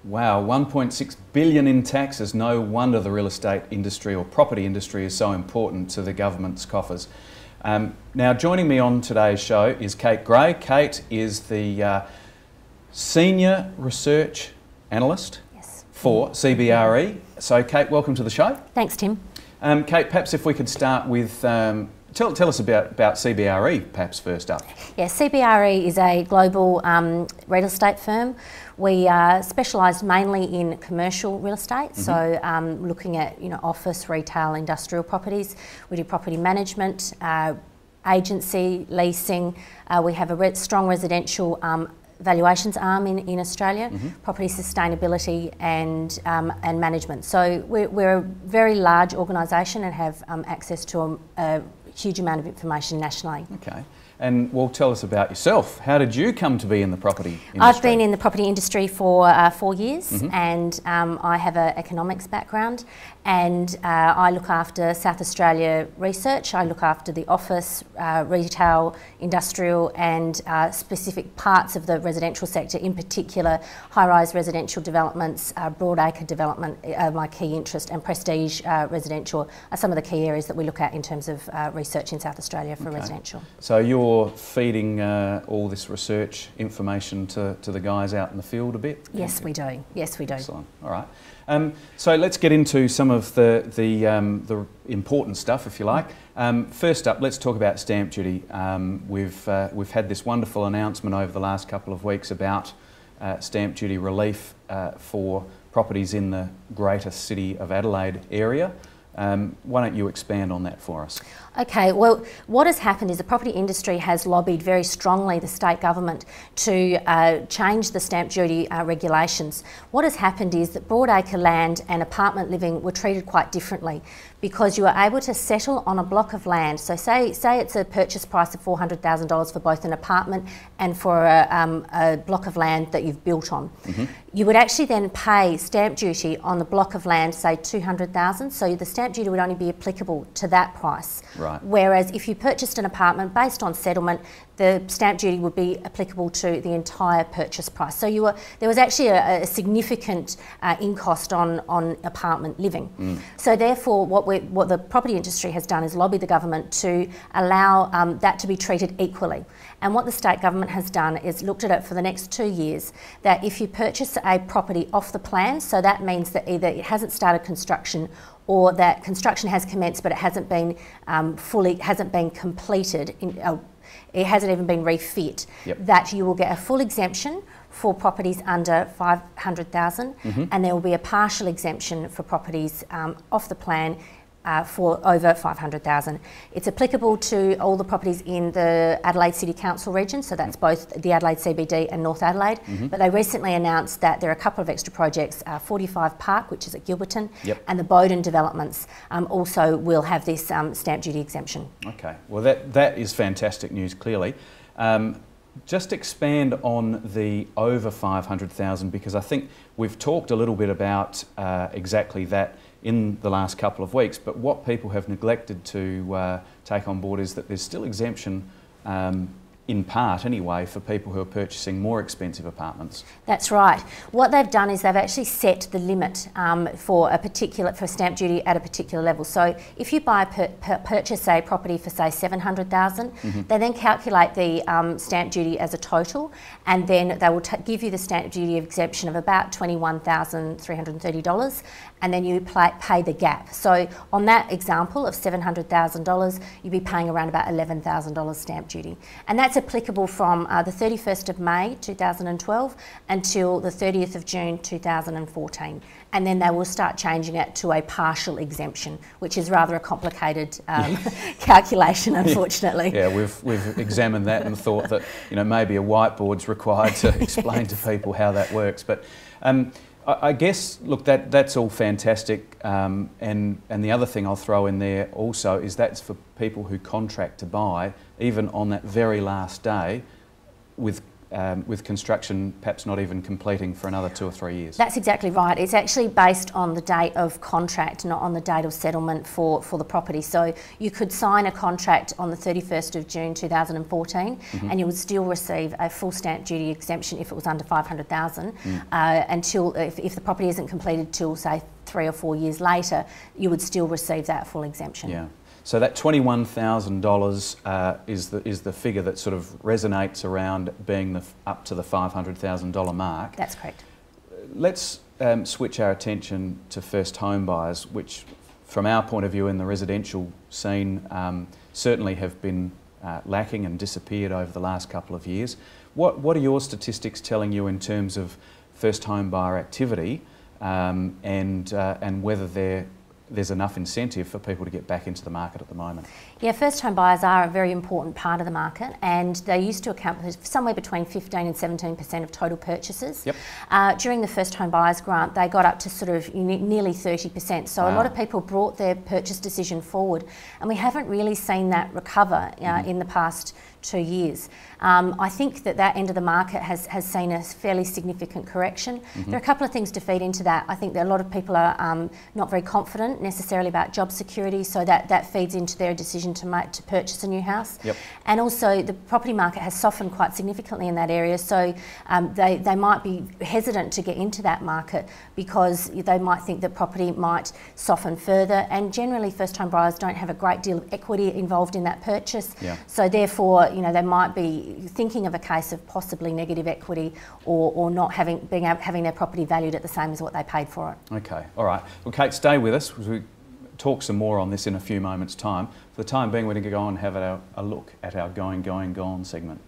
Wow, 1.6 billion in taxes. No wonder the real estate industry or property industry is so important to the government's coffers. Now, joining me on today's show is Kate Gray. Kate is the Senior Research Analyst for CBRE. So, Kate, welcome to the show. Thanks, Tim. Kate, perhaps if we could start with, tell us about CBRE, perhaps, first up. Yeah, CBRE is a global real estate firm. We specialise mainly in commercial real estate, so looking at office, retail, industrial properties. We do property management, agency, leasing. We have a strong residential valuations arm in Australia, property sustainability and management. So we're a very large organisation and have access to a huge amount of information nationally. Okay. And well, tell us about yourself. How did you come to be in the property industry? I've been in the property industry for 4 years, and I have an economics background, and I look after South Australia research. I look after the office, retail, industrial and specific parts of the residential sector, in particular high-rise residential developments, broadacre development, my key interest, and prestige residential are some of the key areas that we look at in terms of research in South Australia for residential. So you're feeding all this research information to the guys out in the field a bit? Yes, we do. Yes, we do. Excellent. All right. So let's get into some of the important stuff, if you like. First up, let's talk about stamp duty. We've had this wonderful announcement over the last couple of weeks about stamp duty relief for properties in the greater city of Adelaide area. Why don't you expand on that for us? Okay, well, what has happened is the property industry has lobbied very strongly the state government to change the stamp duty regulations. What has happened is that broadacre land and apartment living were treated quite differently because you were able to settle on a block of land. So say it's a purchase price of $400,000 for both an apartment and for a block of land that you've built on. You would actually then pay stamp duty on the block of land, say $200,000, so the stamp duty would only be applicable to that price. Right. Whereas if you purchased an apartment based on settlement, the stamp duty would be applicable to the entire purchase price. So there was actually a significant in-cost on apartment living. So therefore, what the property industry has done is lobby the government to allow that to be treated equally. And what the state government has done is looked at it for the next 2 years, that if you purchase a property off the plan, so that means that either it hasn't started construction or that construction has commenced but it hasn't been completed, it hasn't even been refit, that you will get a full exemption for properties under 500,000 and there will be a partial exemption for properties off the plan for over 500,000. It's applicable to all the properties in the Adelaide City Council region, so that's both the Adelaide CBD and North Adelaide. But they recently announced that there are a couple of extra projects, 45 Park, which is at Gilberton, and the Bowden developments also will have this stamp duty exemption. Okay, well that is fantastic news, clearly. Just expand on the over 500,000, because I think we've talked a little bit about exactly that in the last couple of weeks, but what people have neglected to take on board is that there's still exemption in part anyway, for people who are purchasing more expensive apartments. That's right. What they've done is they've actually set the limit for stamp duty at a particular level. So if you purchase a property for say 700,000, they then calculate the stamp duty as a total, and then they will give you the stamp duty exemption of about $21,330, and then you pay the gap. So on that example of $700,000, you'd be paying around about $11,000 stamp duty, and that's applicable from the 31st of May 2012 until the 30th of June 2014. And then they will start changing it to a partial exemption, which is rather a complicated calculation, unfortunately. Yeah, we've examined that and thought that maybe a whiteboard's required to explain to people how that works. But I guess, look, that's all fantastic, and the other thing I'll throw in there also is that's for people who contract to buy, even on that very last day, with with construction perhaps not even completing for another 2 or 3 years. That's exactly right. It's actually based on the date of contract, not on the date of settlement for the property. So you could sign a contract on the 31st of June 2014 and you would still receive a full stamp duty exemption if it was under 500,000 until, if the property isn't completed till, say, 3 or 4 years later, you would still receive that full exemption. Yeah. So that $21,000 is the figure that sort of resonates around being up to the $500,000 mark. That's correct. Let's switch our attention to first home buyers, which from our point of view in the residential scene certainly have been lacking and disappeared over the last couple of years. What are your statistics telling you in terms of first home buyer activity and whether there's enough incentive for people to get back into the market at the moment? Yeah, first home buyers are a very important part of the market and they used to account for somewhere between 15 and 17% of total purchases. Yep. During the first home buyers grant, they got up to sort of nearly 30%. So a lot of people brought their purchase decision forward and we haven't really seen that recover in the past 2 years. I think that end of the market has seen a fairly significant correction. There are a couple of things to feed into that. I think that a lot of people are not very confident necessarily about job security, so that feeds into their decision to purchase a new house. Yep. And also the property market has softened quite significantly in that area, so they might be hesitant to get into that market because they might think that property might soften further, and generally first home buyers don't have a great deal of equity involved in that purchase. Yeah. So therefore, they might be thinking of a case of possibly negative equity or not having their property valued at the same as what they paid for it. Okay, all right. Well, Kate, stay with us. We'll talk some more on this in a few moments' time. For the time being, we're going to go on and have a look at our Going, Gone segment.